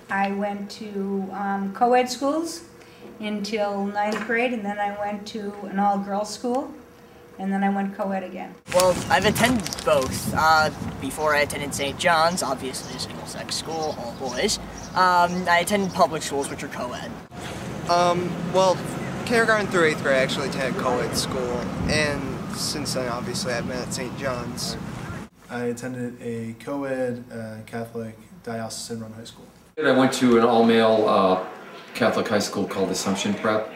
I went to co-ed schools until 9th grade, and then I went to an all-girls school, and then I went co-ed again. Well, I've attended both. Before I attended St. John's, obviously a single-sex school, all boys. I attended public schools, which are co-ed. Well, kindergarten through 8th grade I actually attended co-ed school, and since then, obviously, I've been at St. John's. I attended a co-ed Catholic diocesan-run high school. I went to an all-male Catholic high school called Assumption Prep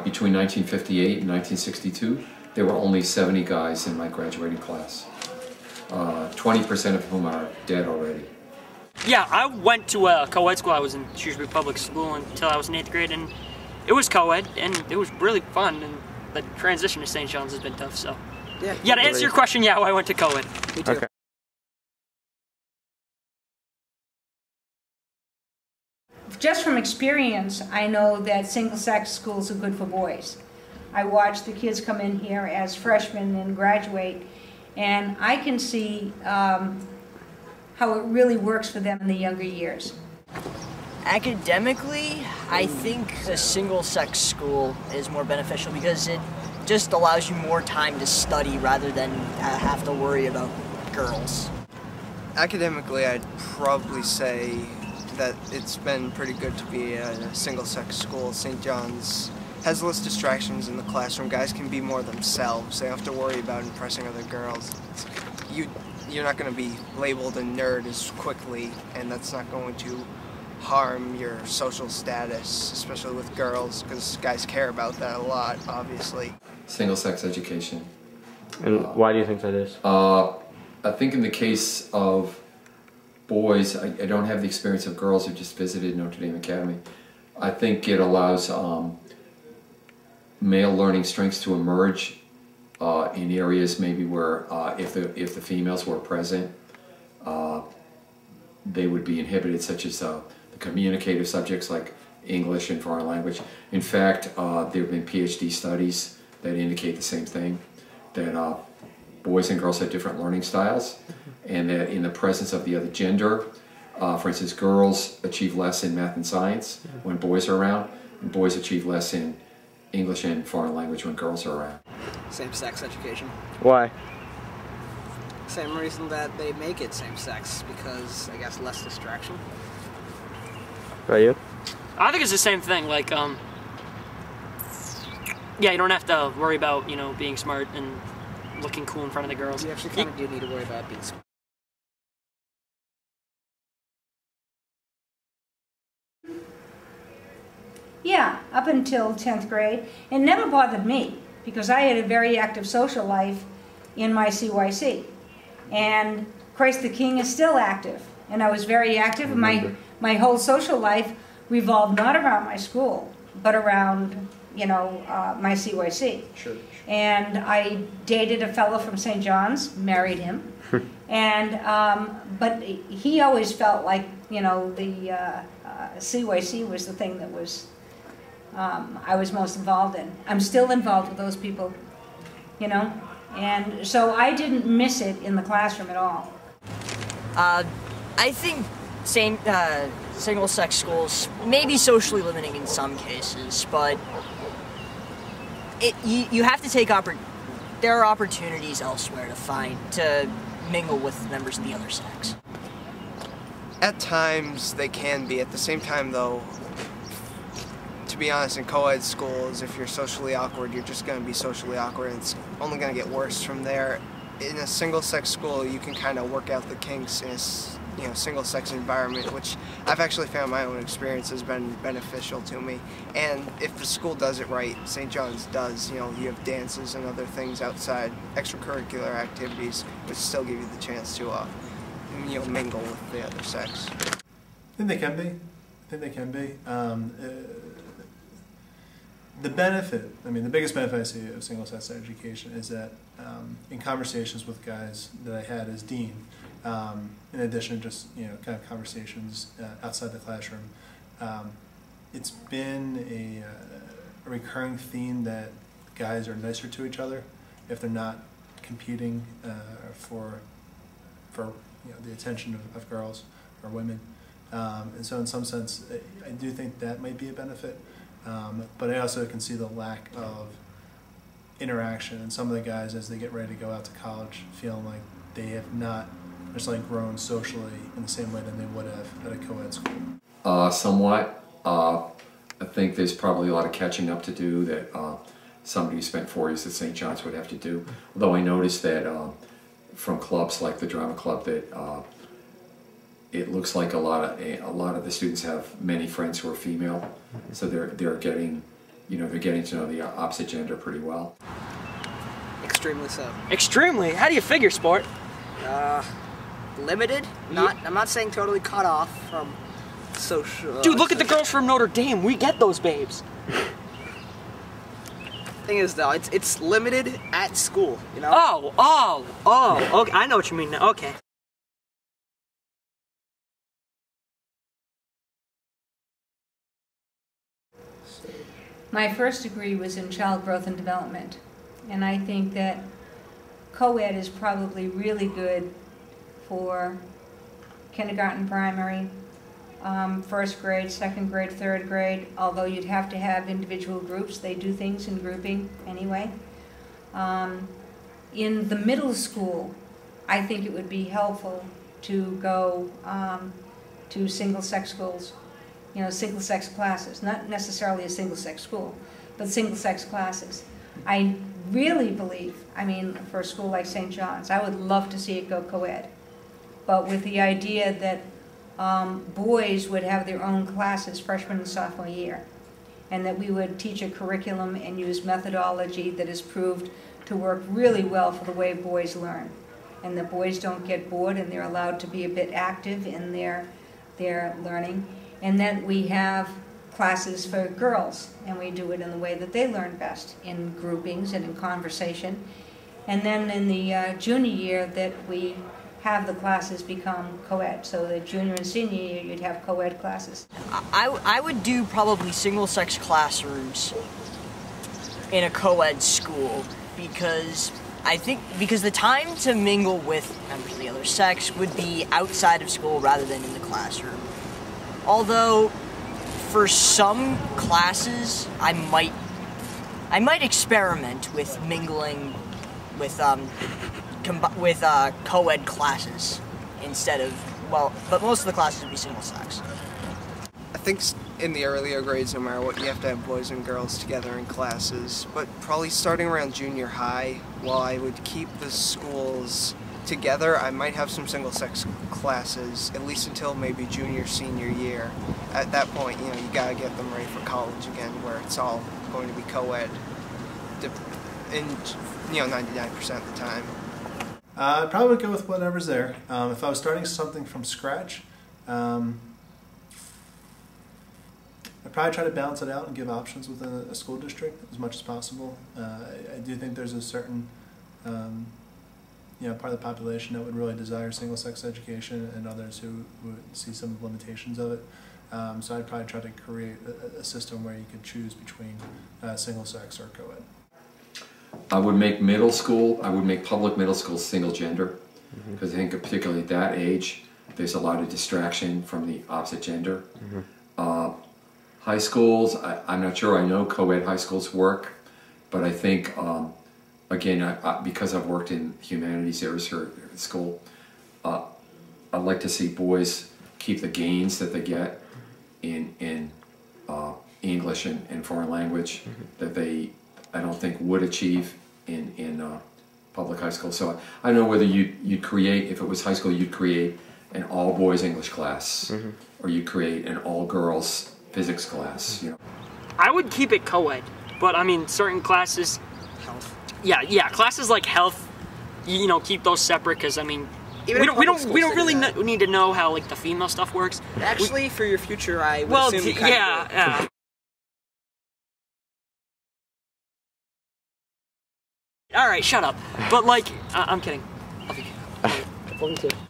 between 1958 and 1962. There were only 70 guys in my graduating class, 20% of whom are dead already. Yeah, I went to a co-ed school. I was in Shrewsbury Public School until I was in 8th grade, and it was co-ed, and it was really fun, and the transition to St. John's has been tough, so. Yeah, to answer your question, yeah, I went to co-ed. Me too. Okay. Just from experience, I know that single-sex schools are good for boys. I watch the kids come in here as freshmen and graduate, and I can see how it really works for them in the younger years. Academically, I think a single-sex school is more beneficial because it just allows you more time to study rather than have to worry about girls. Academically, I'd probably say that it's been pretty good to be at a single-sex school. St. John's has less distractions in the classroom. Guys can be more themselves. They don't have to worry about impressing other girls. You're not going to be labeled a nerd as quickly, and that's not going to harm your social status, especially with girls, because guys care about that a lot, obviously. Single-sex education. And why do you think that is? I think in the case of boys, I don't have the experience of girls who just visited Notre Dame Academy. I think it allows male learning strengths to emerge in areas maybe where if the females were present, they would be inhibited, such as the communicative subjects like English and foreign language. In fact, there have been PhD studies that indicate the same thing, that boys and girls have different learning styles, and that in the presence of the other gender, for instance, girls achieve less in math and science when boys are around, and boys achieve less in English and foreign language when girls are around. Same-sex education. Why? Same reason that they make it same-sex, because, I guess, less distraction. About you? I think it's the same thing, like, yeah, you don't have to worry about, you know, being smart and looking cool in front of the girls. You actually kind of do need to worry about being smart. Yeah, up until 10th grade. It never bothered me because I had a very active social life in my CYC. And Christ the King is still active. And I was very active. My whole social life revolved not around my school, but around, you know, my CYC. Sure. And I dated a fellow from St. John's, married him. And, but he always felt like, you know, the CYC was the thing that was I was most involved in. I'm still involved with those people, you know, and so I didn't miss it in the classroom at all. I think single-sex schools may be socially limiting in some cases, but you have to take there are opportunities elsewhere to mingle with members of the other sex. At times they can be. At the same time, though, to be honest, in co-ed schools, if you're socially awkward, you're just going to be socially awkward, and it's only going to get worse from there. In a single-sex school, you can kind of work out the kinks in a single-sex environment, which I've actually found my own experience has been beneficial to me. And if the school does it right, St. John's does, you know, you have dances and other things outside, extracurricular activities, which still give you the chance to, you know, mingle with the other sex. I think they can be. I think they can be. The benefit, I mean, the biggest benefit I see of single-sex education is that in conversations with guys that I had as dean, in addition to just, you know, kind of conversations outside the classroom, it's been a recurring theme that guys are nicer to each other if they're not competing for you know, the attention of girls or women. And so in some sense, I do think that might be a benefit. But I also can see the lack of interaction. And some of the guys, as they get ready to go out to college, feeling like they have not necessarily grown socially in the same way that they would have at a co-ed school. Somewhat. I think there's probably a lot of catching up to do that somebody who spent 4 years at St. John's would have to do. Although I noticed that from clubs like the drama club that it looks like a lot of the students have many friends who are female, so they're getting, they're getting to know the opposite gender pretty well. Extremely so. Extremely? How do you figure, sport? Limited. I'm not saying totally cut off from social. Dude, look at the girls from Notre Dame. We get those babes. Thing is, though, it's limited at school. Oh. Okay, I know what you mean now. Okay. My first degree was in child growth and development, and I think that co-ed is probably really good for kindergarten, primary, first grade, second grade, third grade, although you'd have to have individual groups. They do things in grouping anyway. In the middle school, I think it would be helpful to go to single-sex schools, single-sex classes, not necessarily a single-sex school, but single-sex classes. I really believe, for a school like St. John's, I would love to see it go co-ed, but with the idea that boys would have their own classes freshman and sophomore year, and that we would teach a curriculum and use methodology that is proved to work really well for the way boys learn, and that boys don't get bored and they're allowed to be a bit active in their learning, and then we have classes for girls, and we do it in the way that they learn best, in groupings and in conversation, and then in the junior year that we have the classes become co-ed. So the junior and senior year, you'd have co-ed classes. I would do probably single-sex classrooms in a co-ed school because the time to mingle with members of the other sex would be outside of school rather than in the classroom. Although, for some classes, I might experiment with mingling with co-ed classes instead of, but most of the classes would be single-sex. I think in the earlier grades, no matter what, you have to have boys and girls together in classes, but probably starting around junior high, while I would keep the schools together, I might have some single-sex classes, at least until maybe junior, senior year. At that point, you gotta get them ready for college again, where it's all going to be co-ed, in 99% of the time. I'd probably go with whatever's there. If I was starting something from scratch, I'd probably try to balance it out and give options within a school district as much as possible. I do think there's a certain part of the population that would really desire single-sex education, and others who would see some limitations of it. So I'd probably try to create a system where you could choose between single-sex or co-ed. I would make public middle school single gender, because I think particularly at that age, there's a lot of distraction from the opposite gender. High schools, I'm not sure. I know co-ed high schools work, but I think, again, because I've worked in humanities areas here at school, I'd like to see boys keep the gains that they get in English and foreign language that I don't think would achieve in public high school. So I don't know whether you'd create, if it was high school, you'd create an all-boys English class, or you'd create an all-girls physics class. I would keep it co-ed, but certain classes, Health. Yeah, classes like health, keep those separate because we don't really need to know how the female stuff works. Actually, for your future, I would assume you kind of yeah. All right, shut up. But I'm kidding. I'll be kidding.